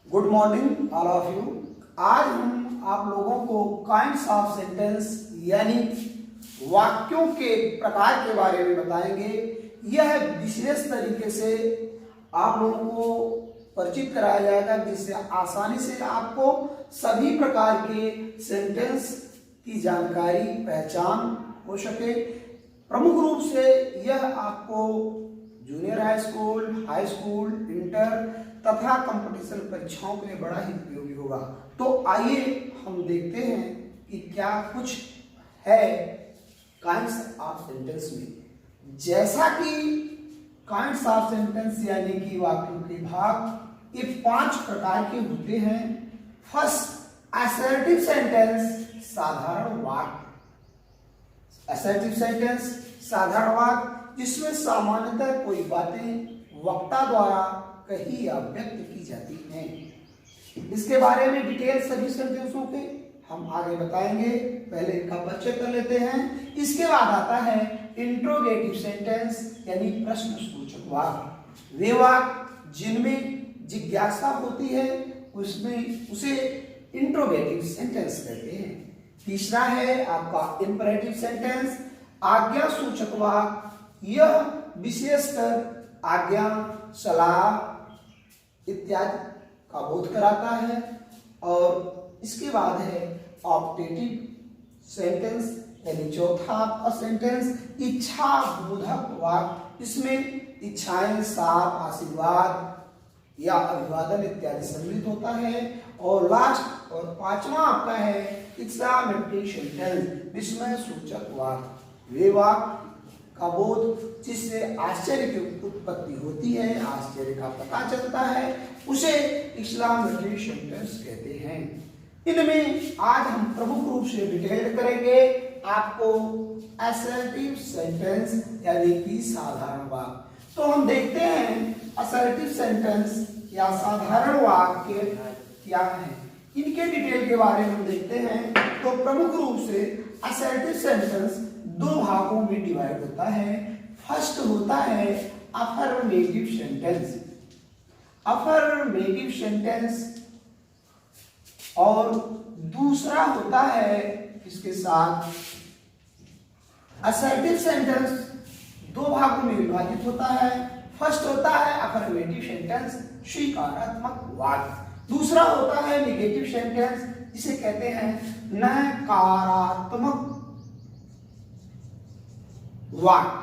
Good morning all of you. आज हम आप लोगों को काइंड्स ऑफ सेंटेंस यानी वाक्यों के प्रकार के बारे में बताएंगे। यह विशेष तरीके से आप लोगों को परिचित कराया जाएगा जिससे आसानी से आपको सभी प्रकार के सेंटेंस की जानकारी पहचान हो सके। प्रमुख रूप से यह आपको जूनियर हाई स्कूल, इंटर तथा कंपटीशन परीक्षाओं के लिए बड़ा ही उपयोगी होगा। तो आइए हम देखते हैं कि क्या कुछ है काइंड्स ऑफ सेंटेंस में। जैसा कि काइंड्स ऑफ सेंटेंस यानी कि वाक्यों के भाग ये 5 प्रकार के होते हैं। फर्स्ट, असर्टिव सेंटेंस, साधारण वाक्य। असर्टिव सेंटेंस साधारण वाक्य जिसमें सामान्यतः कोई बातें वक्ता द्वारा कही या व्यक्त की जाती हैं। इसके बारे में डिटेल सभी सेंटेंसों के हम आगे बताएंगे। पहले इनका परिचय कर लेते हैं। इसके बाद आता है इंट्रोगेटिव सेंटेंस यानी प्रश्न सूचक वाक्य। वे वाक्य जिनमें जिज्ञासा होती है उसे इंट्रोगेटिव सेंटेंस कहते हैं। तीसरा है आपका इंपरेटिव सेंटेंस, आज्ञा सूचक वाक्य। यह विशेषकर आज्ञा, सलाह इत्यादि का बोध कराता है। और इसके बाद है ऑप्टेटिव सेंटेंस यानी चौथा आपका सेंटेंस इच्छा बोधक वाक्य। इसमें इच्छाएं, साफ, आशीर्वाद या अभिवादन इत्यादि सम्मिलित होता है। और लास्ट और 5वां आपका है एक्सक्लेमेटरी सेंटेंस, विस्मय सूचक वाक्य। वे वाक्य का बोध जिससे आश्चर्य की उत्पत्ति होती है, आश्चर्य का पता चलता है, उसे एक्सक्लेमेटरी सेंटेंस कहते हैं। इनमें आज हम प्रमुख रूप से डिटेल करेंगे आपको असर्टिव सेंटेंस यानी कि साधारण वाक्य। तो हम देखते हैं असर्टिव सेंटेंस या साधारण वाक्य क्या है। इनके डिटेल के बारे में हम देखते हैं। तो प्रमुख रूप से असर्टिव सेंटेंस 2 भागों में डिवाइड होता है। फर्स्ट होता है अफर्मेटिव सेंटेंस। अफर्मेटिव सेंटेंस और दूसरा होता है इसके साथ असर्टिव सेंटेंस। 2 भागों में विभाजित होता है। फर्स्ट होता है अफर्मेटिव सेंटेंस, स्वीकारात्मक वाक्य। दूसरा होता है नेगेटिव सेंटेंस जिसे कहते हैं नकारात्मक वाक्य।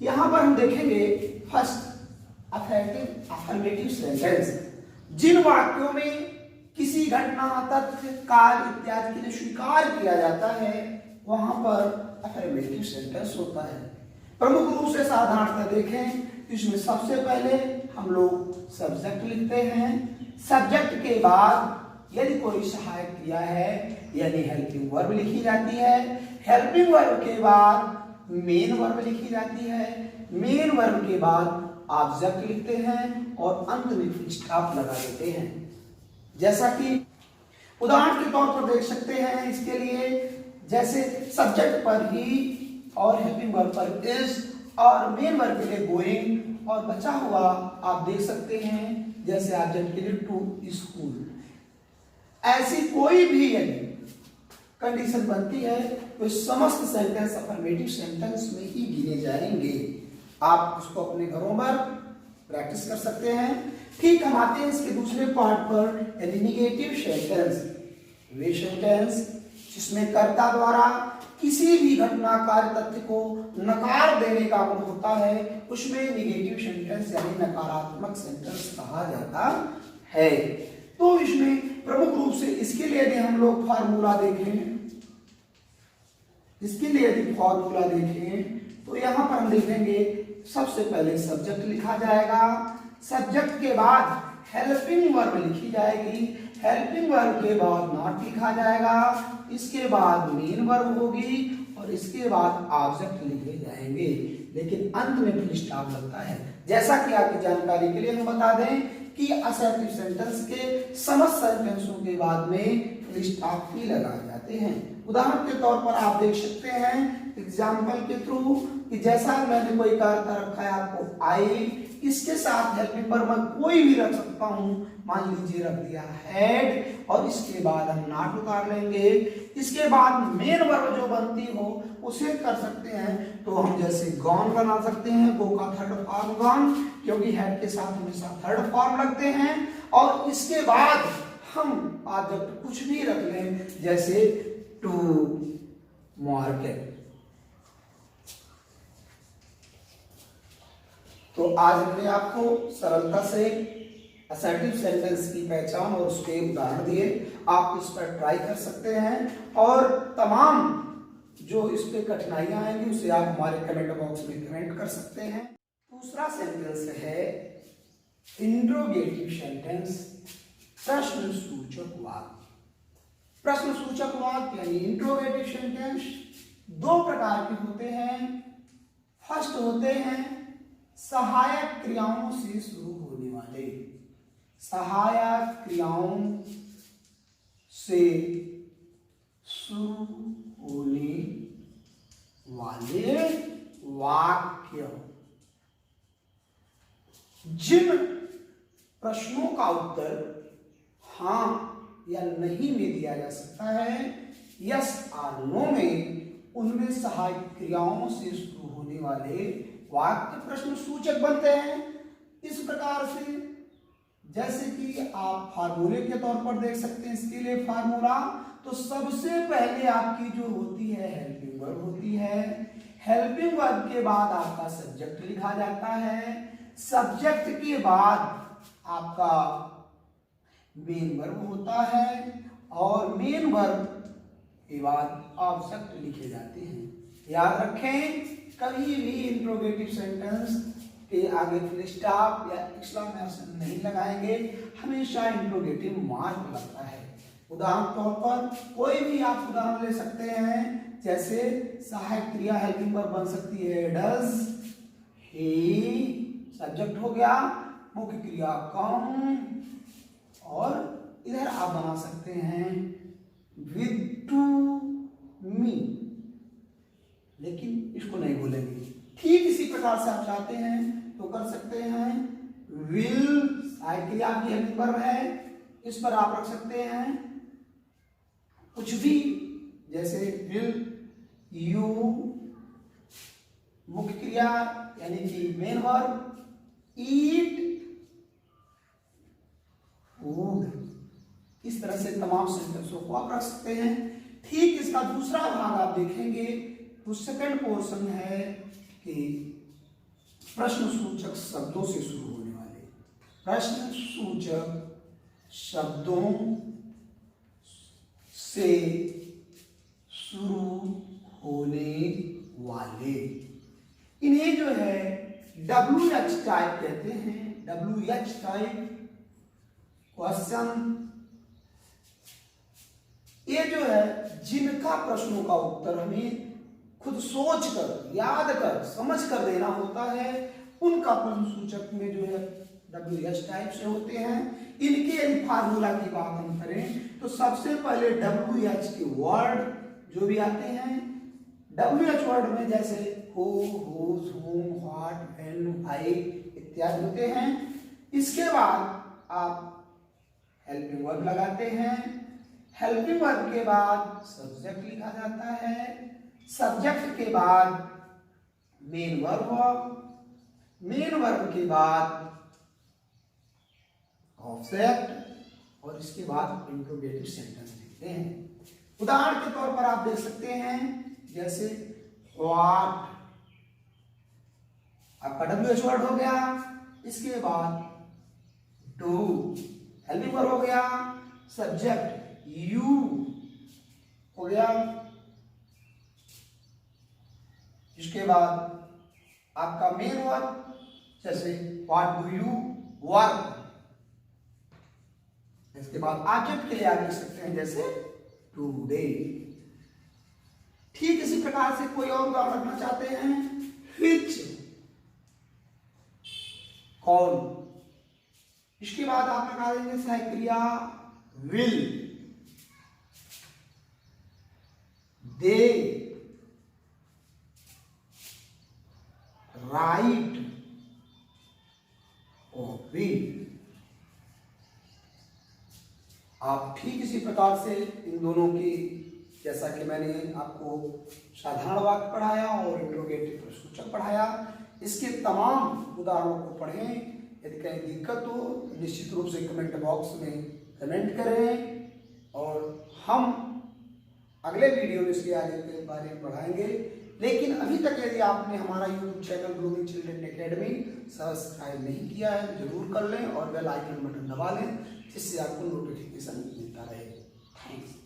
यहां पर हम देखेंगे फर्स्ट अफर्मेटिव सेंटेंस। जिन वाक्यों में किसी घटना, तथ्य, काल इत्यादि के लिए स्वीकार किया जाता है वहां पर अफर्मेटिव सेंटेंस होता है। प्रमुख रूप से साधारणतः देखें इसमें सबसे पहले हम लोग सब्जेक्ट लिखते हैं। सब्जेक्ट के बाद यदि कोई सहायक क्रिया है यानी हेल्पिंग वर्ब लिखी जाती है। हेल्पिंग वर्ब के बाद मेन वर्ब लिखी जाती है। मेन वर्ब के बाद ऑब्जेक्ट लिखते हैं और अंत में फुल स्टॉप लगा देते हैं। जैसा कि उदाहरण के तौर पर देख सकते हैं इसके लिए, जैसे सब्जेक्ट पर ही और हेल्पिंग वर्ब पर इज और मेन वर्ब के लिए गोइंग और बचा हुआ आप देख सकते हैं जैसे ऑब्जेक्ट के लिए टू स्कूल। ऐसी कोई भी यदि कंडीशन बनती है तो समस्त सेंटेंस अफर्मेटिव सेंटेंस में ही गिने जाएंगे। आप उसको अपने घरों पर प्रैक्टिस कर सकते हैं। ठीक, हम आते हैं इसके दूसरे पार्ट पर यानी नेगेटिव सेंटेंस। वे सेंटेंस जिसमें कर्ता द्वारा किसी भी घटना, कार्य, तथ्य को नकार देने का गुण होता है उसमें नेगेटिव सेंटेंस यानी नकारात्मक सेंटेंस कहा जाता है। तो इसमें प्रमुख रूप से इसके लिए यदि हम लोग फार्मूला देखें, तो यहां पर हम देखेंगे सबसे पहले सब्जेक्ट लिखा जाएगा। सब्जेक्ट के बाद हेल्पिंग वर्ब लिखी जाएगी। हेल्पिंग वर्ब के बाद नॉट लिखा जाएगा। इसके बाद मेन वर्ब होगी और इसके बाद ऑब्जेक्ट लिखे जाएंगे, लेकिन अंत में फुल स्टॉप लगता है। जैसा कि आपकी जानकारी के लिए हम बता दें कि असर्टिव सेंटेंस के समस्त सेंटेंसों के बाद में फुल स्टॉप ही लगाए जाते हैं। उदाहरण के तौर पर आप देख सकते हैं एग्जाम्पल के थ्रू कि जैसा मैंने कोई कार्य रखा है आपको, आई इसके साथ हेल्पिंग वर्ब मैं कोई भी रख सकता हूं, मान लीजिए रख दिया हैड, और इसके बाद हम नॉट उतार लेंगे। इसके बाद मेन वर्ब जो बनती हो उसे कर सकते हैं, तो हम जैसे गॉन बना सकते हैं, गो का थर्ड फॉर्म गॉन, क्योंकि हेड के साथ हमेशा थर्ड फॉर्म लगते हैं। और इसके बाद हम ऑब्जेक्ट कुछ भी रख लें, जैसे टू मार्केट। तो आज हमने आपको सरलता से असर्टिव सेंटेंस की पहचान और उसके उदाहरण दिए। आप इस पर ट्राई कर सकते हैं, और तमाम जो इस पे कठिनाइयां आएंगी उसे आप हमारे कमेंट बॉक्स में कमेंट कर सकते हैं। दूसरा सेंटेंस है इंट्रोगेटिव सेंटेंस, प्रश्न सूचक वाक्य। प्रश्न सूचक वाक्य यानी इंट्रोगेटिव सेंटेंस दो प्रकार के होते हैं। फर्स्ट होते हैं सहायक क्रियाओं से शुरू होने वाले, सहायक क्रियाओं से शुरू होने वाले वाक्य। जिन प्रश्नों का उत्तर हां या नहीं में दिया जा सकता है, यस और नो में, उनमें सहायक क्रियाओं से शुरू होने वाले वाक्य प्रश्न सूचक बनते हैं। इस प्रकार से जैसे कि आप फार्मूले के तौर पर देख सकते हैं, इसके लिए फार्मूला, तो सबसे पहले आपकी जो होती है हेल्पिंग वर्ब होती है। हेल्पिंग वर्ब के बाद आपका सब्जेक्ट लिखा जाता है। सब्जेक्ट के बाद आपका मेन वर्ब होता है, और मेन वर्ब के बाद ऑब्जेक्ट लिखे जाते हैं। याद रखें, कभी भी इंट्रोगेटिव सेंटेंस के आगे फुल स्टॉप या एक्सक्लेमेशन नहीं लगाएंगे, हमेशा इंट्रोगेटिव मार्क लगता है। उदाहरण तौर पर कोई भी आप उदाहरण ले सकते हैं, जैसे सहायक क्रिया हेल्पिंग वर्ब बन सकती है डज, ही सब्जेक्ट हो गया, मुख्य क्रिया कम, और इधर आप बना सकते हैं विद टू मी, लेकिन इसको नहीं बोलेंगे। ठीक इसी प्रकार से आप चाहते हैं तो कर सकते हैं विल, सहायक क्रिया की हेल्पिंग वर्ब है, इस पर आप रख सकते हैं कुछ भी, जैसे विल यू, मुख्य क्रिया यानी कि मेन वर्ब, ईट फूड। इस तरह से तमाम सेंटेंसों को आप रख सकते हैं। ठीक इसका दूसरा भाग आप देखेंगे तो सेकंड पोर्शन है कि प्रश्न सूचक शब्दों से शुरू होने वाले, प्रश्न सूचक शब्दों से शुरू होने वाले, इन्हें जो है WH टाइप कहते हैं। WH टाइप क्वेश्चन, ये जो है जिनका प्रश्नों का उत्तर हमें खुद सोच कर, याद कर, समझ कर देना होता है, उनका प्रश्न सूचक में जो है WH टाइप से होते हैं। इनके यदि फार्मूला की बात हम करें तो सबसे पहले WH के वर्ड जो भी आते हैं, WH वर्ड में जैसे हु, हुज, हुम, व्हाट, व्हेन, व्हाई इत्यादि होते हैं। इसके बाद आप हेल्पिंग वर्ब लगाते हैं। हेल्पिंग वर्ब के बाद सब्जेक्ट लिखा जाता है। सब्जेक्ट के बाद मेन वर्ब, मेन वर्ब के बाद ऑब्जेक्ट, और इसके बाद इंट्रोगेटिव सेंटेंस लिखते हैं। उदाहरण के तौर पर आप देख सकते हैं, जैसे व्हाट, आपका WH वर्ड हो गया, इसके बाद डू हेल्पिंग वर्ब हो गया, सब्जेक्ट यू हो गया, इसके बाद आपका मेन वर्ब, जैसे व्हाट डू यू वर्क, इसके बाद ऑब्जेक्ट के लिए आप लिख सकते हैं जैसे टुडे। ठीक इसी प्रकार से कोई और उदाहरण रखना चाहते हैं, व्हिच, कौन, इसके बाद आप लगा देंगे सहायक क्रिया विल, दे, राइट, कॉपी। आप ठीक इसी प्रकार से इन दोनों की, जैसा कि मैंने आपको साधारण वाक्य पढ़ाया और इंट्रोगेटिव प्रश्नसूचक पढ़ाया, इसके तमाम उदाहरणों को पढ़ें। यदि कहीं दिक्कत हो तो निश्चित रूप से कमेंट बॉक्स में कमेंट करें और हम अगले वीडियो में इसके आगे के बारे में पढ़ाएंगे। लेकिन अभी तक यदि आपने हमारा YouTube channel grooming children academy subscribe नहीं किया है तो जरूर कर लें और बेल आइकन बटन दबा लें, जिससे आपको नोटिफिकेशन मिलता रहे। थैंक्स।